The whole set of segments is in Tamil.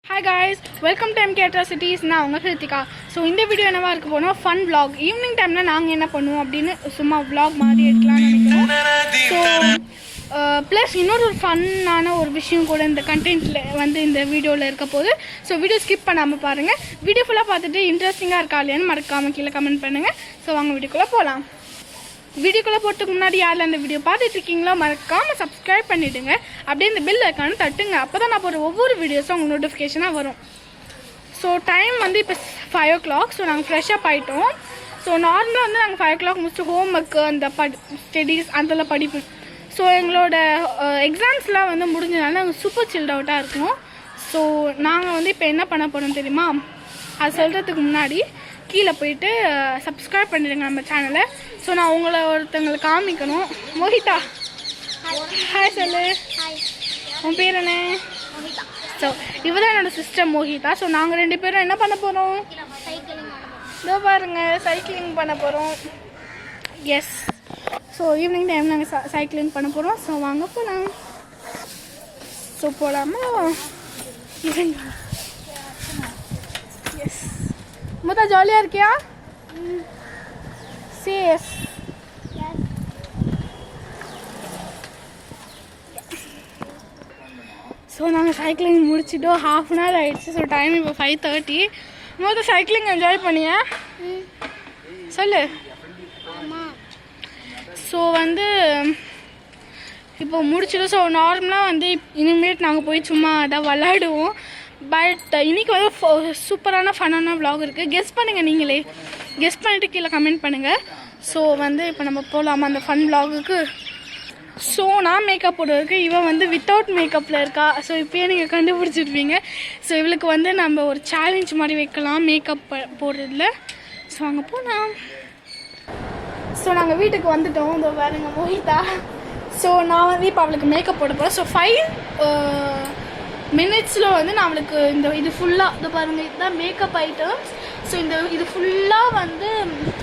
Hi guys, welcome to MK Atrocities. நான் உங்கள் கிருத்திகா. ஸோ இந்த வீடியோ என்னவா இருக்க போனால் ஃபன் vlog. ஈவினிங் டைமில் நாங்கள் என்ன பண்ணுவோம் அப்படின்னு சும்மா vlog மாதிரி எடுக்கலாம்னு நினைக்கிறோம். ஸோ ப்ளஸ் இன்னொரு ஃபன்னான ஒரு விஷயம் கூட இந்த கண்டென்ட்டில் வந்து இந்த வீடியோவில் இருக்க போது. ஸோ வீடியோ ஸ்கிப் பண்ணாமல் பாருங்கள். வீடியோ ஃபுல்லாக பார்த்துட்டு இன்ட்ரெஸ்டிங்காக இருக்கா இல்லையான்னு மறக்காமல் கீழே கமெண்ட் பண்ணுங்கள். ஸோ வாங்க வீடியோக்குள்ளே போகலாம். வீடியோக்குள்ளே போகிறதுக்கு முன்னாடி யாரில் அந்த வீடியோ பார்த்துட்டு இருக்கீங்களோ மறக்காமல் சப்ஸ்கிரைப் பண்ணிவிடுங்க. அப்படியே இந்த பில் ஐக்கானு தட்டுங்க. அப்போ தான் நான் போகிற ஒவ்வொரு வீடியோஸும் உங்களுக்கு நோட்டிஃபிகேஷனாக வரும். ஸோ டைம் வந்து இப்போ 5 o'clock. ஸோ நாங்கள் ஃப்ரெஷ்ஷப் ஆகிட்டோம். ஸோ நார்மலாக வந்து நாங்கள் 5 o'clock முடிச்சுட்டு ஹோம் ஒர்க்கு அந்த ஸ்டடீஸ் அதெல்லாம் படிப்போம். ஸோ எங்களோட எக்ஸாம்ஸ்லாம் வந்து முடிஞ்சதுனால நாங்கள் சூப்பர் சில்ட் அவுட்டாக இருக்கோம். ஸோ நாங்கள் வந்து இப்போ என்ன பண்ண போகிறோம் தெரியுமா? அது சொல்கிறதுக்கு முன்னாடி கீழே போயிட்டு சப்ஸ்கிரைப் பண்ணிடுங்க நம்ம சேனலை. ஸோ நான் உங்களை ஒருத்தங்களுக்கு காமிக்கணும். மோஹிதா, ஹாய் சொல்லு. உன் பேர் என்ன? ஸோ இவ தான் என்னோடய சிஸ்டர் மோஹிதா. ஸோ நாங்கள் 2 பேரும் என்ன பண்ண போகிறோம்? இதோ பாருங்கள், சைக்கிளிங் பண்ண போகிறோம். எஸ், ஸோ ஈவினிங் டைம் நாங்கள் சைக்கிளிங் பண்ண போகிறோம். ஸோ வாங்க போகலாம். ஸோ போகலாமா? எஸ், மொத்தா ஜாலியாக இருக்கியா? சேஃப். ஸோ நாங்கள் சைக்கிளிங் முடிச்சிட்டோம். ½ an hour ஆகிடுச்சு. ஸோ டைம் இப்போ 5:30. மொத்தம் சைக்கிளிங் என்ஜாய் பண்ணியா? சொல்லு. ஸோ வந்து இப்போ முடிச்சிட்டோம். ஸோ நார்மலாக வந்து இனிமேட் நாங்கள் போய் சும்மா அதான் விளாடுவோம். பட் இன்றைக்கி வந்து சூப்பரான ஃபன்னான vlog இருக்குது. கெஸ் பண்ணுங்கள், நீங்களே கெஸ் பண்ணிவிட்டு கீழே கமெண்ட் பண்ணுங்கள். ஸோ வந்து இப்போ நம்ம போகலாமா அந்த ஃபன் vlogக்கு? ஸோ நான் மேக்கப் போடுறதுக்கு இவன் வந்து வித்தவுட் மேக்கப்பில் இருக்கா. ஸோ இப்போயே நீங்கள் கண்டுபிடிச்சிருப்பீங்க. ஸோ இவளுக்கு வந்து நம்ம ஒரு சேலஞ்ச் மாதிரி வைக்கலாம் மேக்கப் போடுறதுல. ஸோ அங்கே போகலாம். ஸோ நாங்கள் வீட்டுக்கு வந்துட்டோம். இதோ வேறுங்க மோஹிதா. ஸோ நான் வந்து இப்போ அவளுக்கு மேக்கப் போட போகிறேன். ஸோ 5 minutes வந்து நான் அவளுக்கு இது ஃபுல்லாக இது பாருங்கள், இதுதான் மேக்கப் ஐட்டம்ஸ். ஸோ இது ஃபுல்லாக வந்து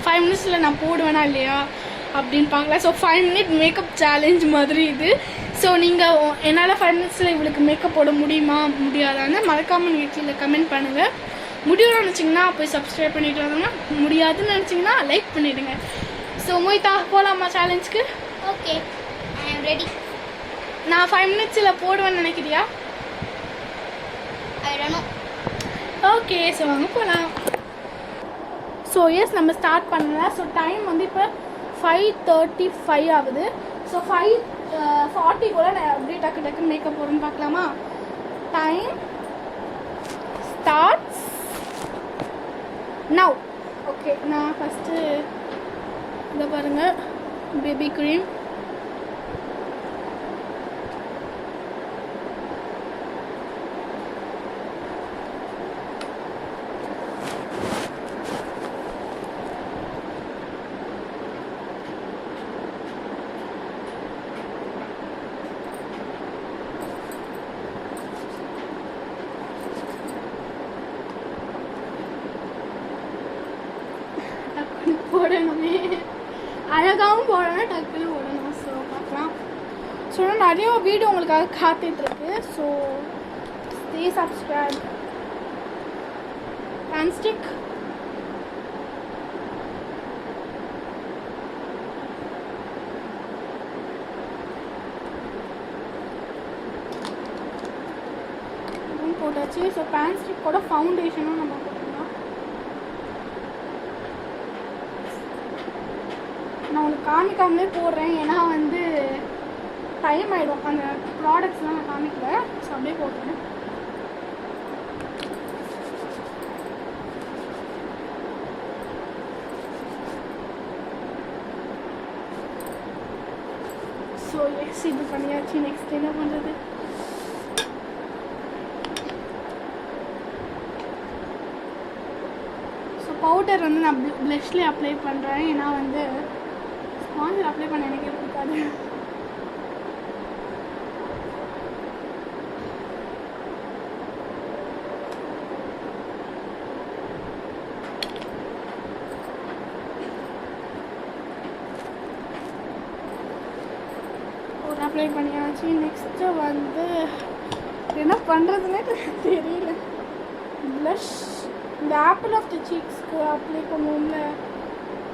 5 minutes நான் போடுவேனா இல்லையா அப்படின்னு பார்க்கலாம். ஸோ 5 minute மேக்கப் சேலஞ்ச் மாதிரி இது. ஸோ நீங்கள் என்னால் 5 minutes இவளுக்கு மேக்கப் போட முடியுமா முடியாதான்னு மறக்காமல் நீங்கள் கீழே கமெண்ட் பண்ணுங்கள். முடியும்னு நினச்சிங்கன்னா போய் சப்ஸ்கிரைப் பண்ணிட்டு வாங்க. முடியாதுன்னு நினச்சிங்கன்னா லைக் பண்ணிவிடுங்க. ஸோ மோஹிதா போகலாமா சேலஞ்சுக்கு? Okay, I am ready. நான் 5 minutes போடுவேன்னு நினைக்கிறியா? I don't know. Okay, so வாங்க போகலாம். ஸோ எஸ், நம்ம ஸ்டார்ட் பண்ணலாம். ஸோ டைம் வந்து இப்போ 5:35 ஆகுது. ஸோ 5:40 கூட நான் அப்படியே டக்கு டக்குன்னு மேக்கப் போடுறேன்னு பார்க்கலாமா? Time starts now. ஓகே, நான் ஃபஸ்ட்டு இதை பாருங்கள், பேபி க்ரீம். போடணுமே, அழகாகவும் போடணும், டக்குன்னு போடணும். ஸோ பார்க்கலாம். ஸோ நிறைய வீடியோ உங்களுக்காக காத்துட்ருக்கு. So stay subscribe and stick. போட்டாச்சு. ஸோ பேன் ஸ்டிக் கூட ஃபவுண்டேஷனும் நம்ம போட்டுக்கலாம். நான் உங்களுக்கு காமிக்காமலே போடுறேன், ஏன்னா வந்து டைம் ஆகிடும். அந்த ப்ராடக்ட்ஸ்லாம் நான் காமிக்கல. ஸோ அப்படியே போடுறேன். ஸோ எஸ், இது பண்ணியாச்சு. நெக்ஸ்ட் என்ன பண்ணுறது? ஸோ பவுடர் வந்து நான் ப்ளஷ்லேயே அப்ளை பண்ணுறேன், ஏன்னா வந்து ஸ்பாஞ்சர் அப்ளை பண்ண எனக்கு பிடிக்காது. ஒரு அப்ளை பண்ணியாச்சு. நெக்ஸ்ட்டு வந்து என்ன பண்ணுறதுனே தெரியல. ப்ளஷ் இந்த ஆப்பிள் ஆஃப் தி சீக்ஸ்க்கு அப்ளை பண்ணுவோம்ல,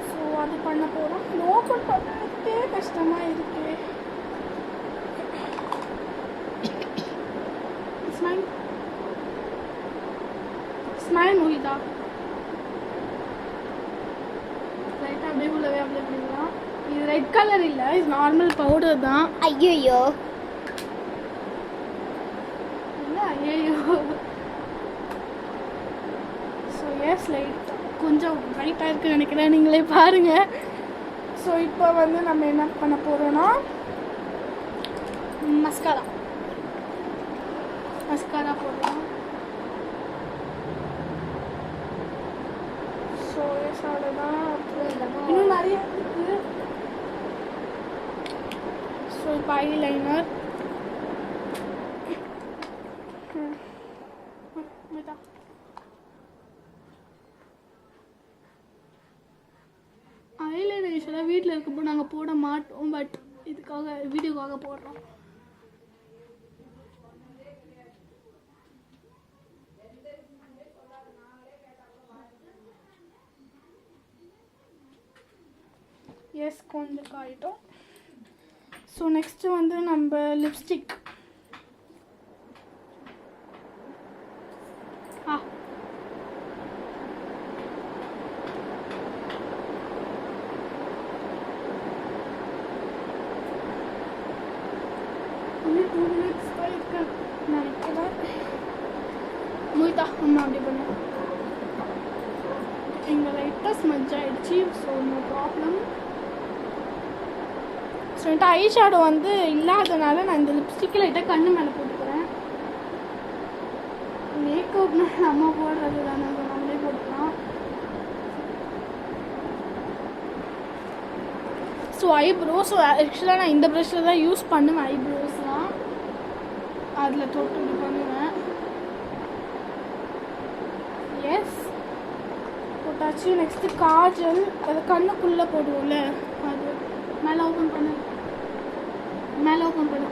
ஸோ அது பண்ண போகிறோம். இது ஓப்பன் பண்ணுறதுக்கே கஷ்டமாக இருக்கு. ஸ்மைல் மோகிதா லைட்டாக அப்படியே உள்ளவே அப்ளை பண்ணிடலாம். இது ரெட் கலர் இல்லை, இது நார்மல் பவுடர் தான். ஐயோ இல்லை ஐயோ. ஸோ எஸ் லைட் கொஞ்சம் லைட்டாக இருக்குன்னு நினைக்கிறேன், நீங்களே பாருங்கள். ஸோ இப்போ வந்து நம்ம என்ன பண்ண போகிறோன்னா மஸ்காரா போடுறோம். ஸோ எஸ் அவ்வளோதான். இன்னும் நிறைய இருக்குது. ஸோ இப்போ ஐலைனர் ஐலைனர் யூஸ்வலாக வீட்டில் இருக்கப்போ நாங்கள் போட மாட்டோம், பட் இதுக்காக வீடியோக்காக போடுறோம். எஸ் கொஞ்சம் காயிட்டோம். ஸோ நெக்ஸ்ட்டு வந்து நம்ம லிப்ஸ்டிக். இன்னும் 2 minutes தான் இருக்கு நினைக்கிறேன். மூய்தா அம்மா அப்படி பண்ண எங்கள் லைட்டாக ஸ்மஜ் ஆகிடுச்சு. So no problem. ஸோ என்கிட்ட ஐ ஷேடோ வந்து இல்லாதனால நான் இந்த லிப்ஸ்டிக்கை லைட்டாக கண்ணு மேலே போட்டுக்கிறேன். மேக்கப்னா நம்ம போடுறது தானே, அதை நம்மளே போட்டுக்கலாம். ஸோ ஐப்ரோஸ் ஆக்சுவலாக நான் இந்த ப்ரஷில் தான் யூஸ் பண்ணுவேன். ஐப்ரோஸ்லாம் அதில் தொட்டு இது பண்ணுவேன். எஸ் போட்டாச்சு. நெக்ஸ்ட்டு காஜல், அது கண்ணுக்குள்ளே போடுவோம்ல, அது மேலே ஓப்பன் பண்ணு,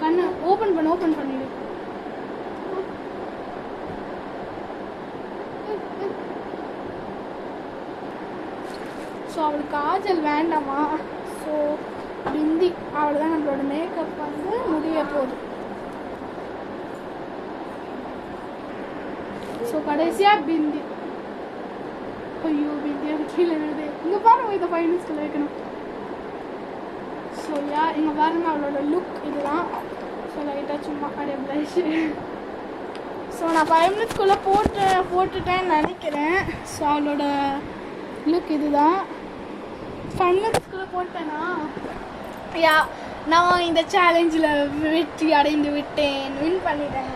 கண்ணு ஓப்பன் பண்ணிடு. ஸோ அவளுக்கு காஜல் வேண்டாமா, ஸோ பிந்தி அவ்வளோதான். நம்மளோட மேக்கப் வந்து முடிய போகுது. ஸோ கடைசியாக பிந்தி. ஐயோ பிந்தியா கீழே விழுது. இங்கே பாருங்க, இதை ஃபைனல்ஸ்குள்ளே வைக்கணும். ஸோ இங்கே பாருங்க அவளோட லுக் இதுதான். ஸோ லைட்டாக சும்மா அப்படியே ப்ளஷ். ஸோ நான் 5 minutesக்குள்ளே போட்டுட்டேன்னு நினைக்கிறேன். ஸோ அவளோட லுக் இதுதான். 5 minutesக்குள்ளே போட்டேன்னா நான் இந்த சேலஞ்சில் வெற்றி அடைந்து விட்டேன், வின் பண்ணிட்டேன்.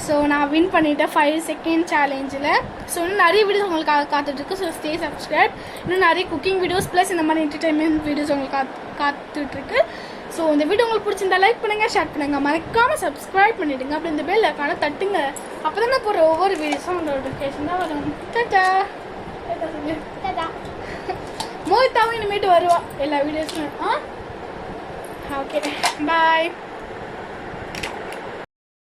ஸோ நான் வின் பண்ணிட்டேன் 5 செகண்ட் சேலஞ்சில். ஸோ இன்னும் நிறைய வீடியோஸ் உங்களுக்கு காத்துட்ருக்கு. So stay subscribe. இன்னும் நிறைய குக்கிங் வீடியோஸ் ப்ளஸ் இந்த மாதிரி என்டர்டைன்மெண்ட் வீடியோஸ் உங்களுக்கு காத்துட்ருக்கு. ஸோ இந்த வீடியோ உங்களுக்கு பிடிச்சிருந்தா லைக் பண்ணுங்கள், ஷேர் பண்ணுங்கள், மறக்காமல் சப்ஸ்கிரைப் பண்ணிவிடுங்க. அப்படி இந்த பெல் ஐக்கானை தட்டுங்க. அப்போ தான் நான் போகிற ஒவ்வொரு வீடியோஸும் உங்களோட நோட்டிஃபிகேஷன் தான் வரும். டாடா. மோகிதாவும் இனிமேட்டு வருவா எல்லா வீடியோஸும். Okay bye.